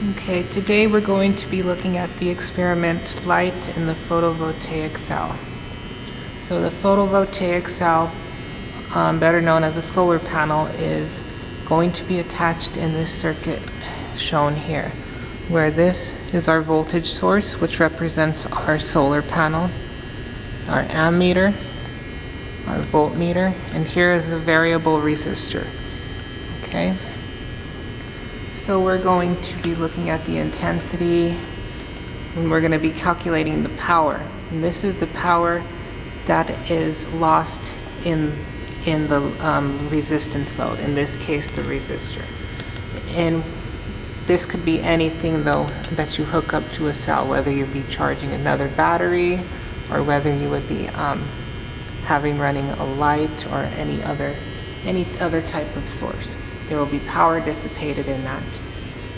Okay, today we're going to be looking at the experiment light in the photovoltaic cell. So the photovoltaic cell, better known as the solar panel, is going to be attached in this circuit shown here, where this is our voltage source, which represents our solar panel, our ammeter, our voltmeter, and here is a variable resistor. Okay. So we're going to be looking at the intensity, and we're going to be calculating the power. And this is the power that is lost in the resistance load, in this case the resistor. And this could be anything though that you hook up to a cell, whether you'd be charging another battery or whether you would be having running a light or any other type of source. There will be power dissipated in that,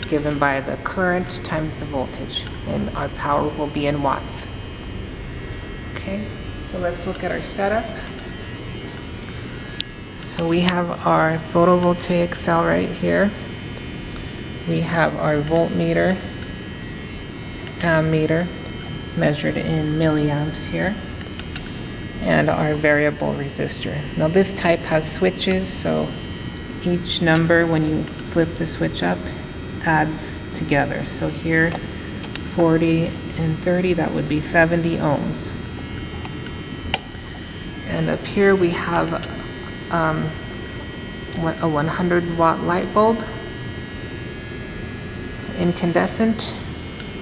given by the current times the voltage, and our power will be in watts. Okay, so let's look at our setup. So we have our photovoltaic cell right here. We have our voltmeter, ammeter, it's measured in milliamps here, and our variable resistor. Now this type has switches, so each number, when you flip the switch up, adds together. So here, 40 and 30, that would be 70 ohms. And up here we have a 100 watt light bulb, incandescent.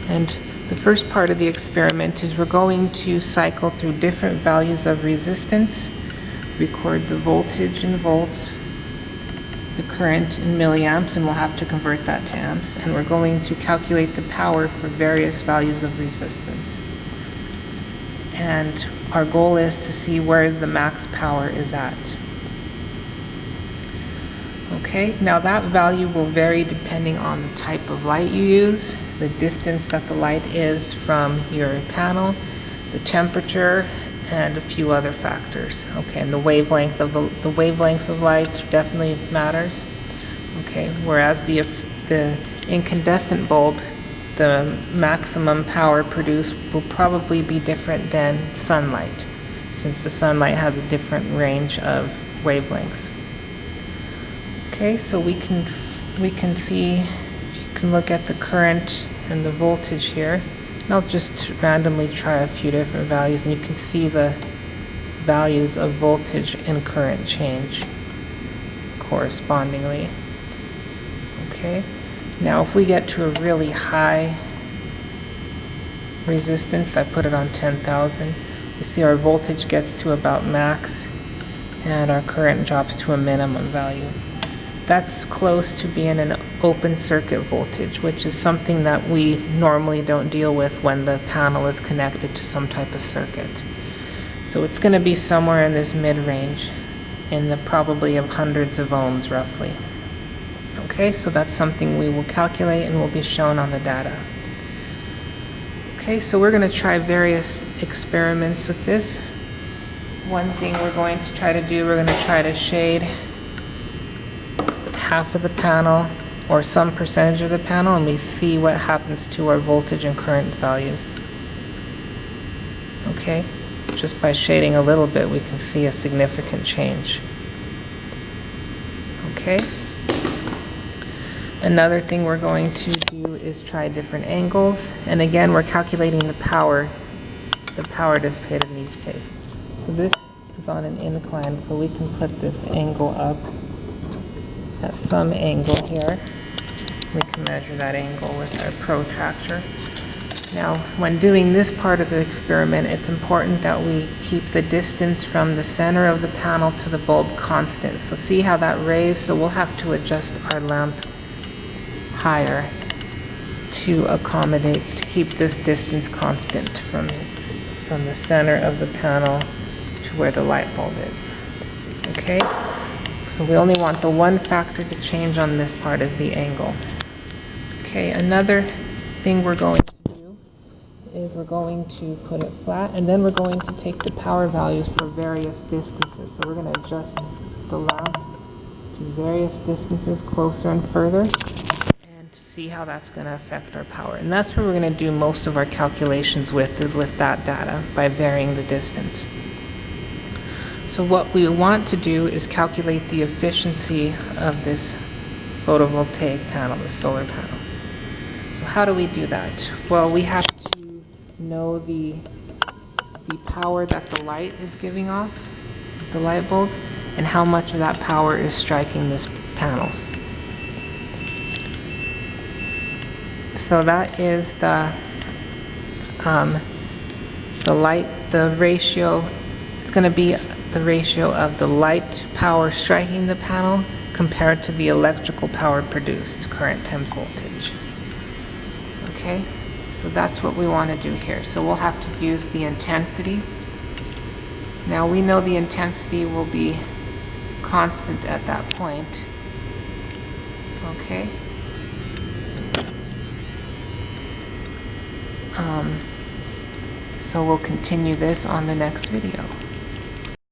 And the first part of the experiment is we're going to cycle through different values of resistance, record the voltage in volts, the current in milliamps, and we'll have to convert that to amps, and we're going to calculate the power for various values of resistance. And our goal is to see where the max power is at. Okay, now that value will vary depending on the type of light you use, the distance that the light is from your panel, the temperature, and a few other factors. Okay, and the wavelength of the wavelengths of light definitely matters. Okay, whereas the incandescent bulb, the maximum power produced will probably be different than sunlight, since the sunlight has a different range of wavelengths. Okay, so we can see, you can look at the current and the voltage here. I'll just randomly try a few different values, and you can see the values of voltage and current change correspondingly. Okay, now if we get to a really high resistance, I put it on 10,000, you see our voltage gets to about max and our current drops to a minimum value. That's close to being an open circuit voltage, which is something that we normally don't deal with when the panel is connected to some type of circuit. So it's going to be somewhere in this mid-range, in the probably of hundreds of ohms roughly. Okay, so that's something we will calculate and will be shown on the data. Okay, so we're going to try various experiments with this. One thing we're going to try to do, we're going to try to shade half of the panel or some percentage of the panel, and we see what happens to our voltage and current values. Okay, just by shading a little bit we can see a significant change. Okay, another thing we're going to do is try different angles, and again we're calculating the power dissipated in each case. So this is on an incline, so we can put this angle up at some angle here. We can measure that angle with our protractor. Now, when doing this part of the experiment, it's important that we keep the distance from the center of the panel to the bulb constant. So see how that raised? So we'll have to adjust our lamp higher to accommodate, to keep this distance constant from the center of the panel to where the light bulb is. Okay? So we only want the one factor to change on this part of the angle. Okay, another thing we're going to do is we're going to put it flat, and then we're going to take the power values for various distances. So we're going to adjust the lamp to various distances, closer and further, and to see how that's going to affect our power. And that's what we're going to do most of our calculations with, is with that data, by varying the distance. So what we want to do is calculate the efficiency of this photovoltaic panel, the solar panel. So how do we do that? Well, we have to know the power that the light is giving off, the light bulb, and how much of that power is striking this panels. So that is the ratio. It's going to be the ratio of the light power striking the panel compared to the electrical power produced, current times voltage. Okay, so that's what we want to do here. So we'll have to use the intensity. Now we know the intensity will be constant at that point. Okay. So we'll continue this on the next video.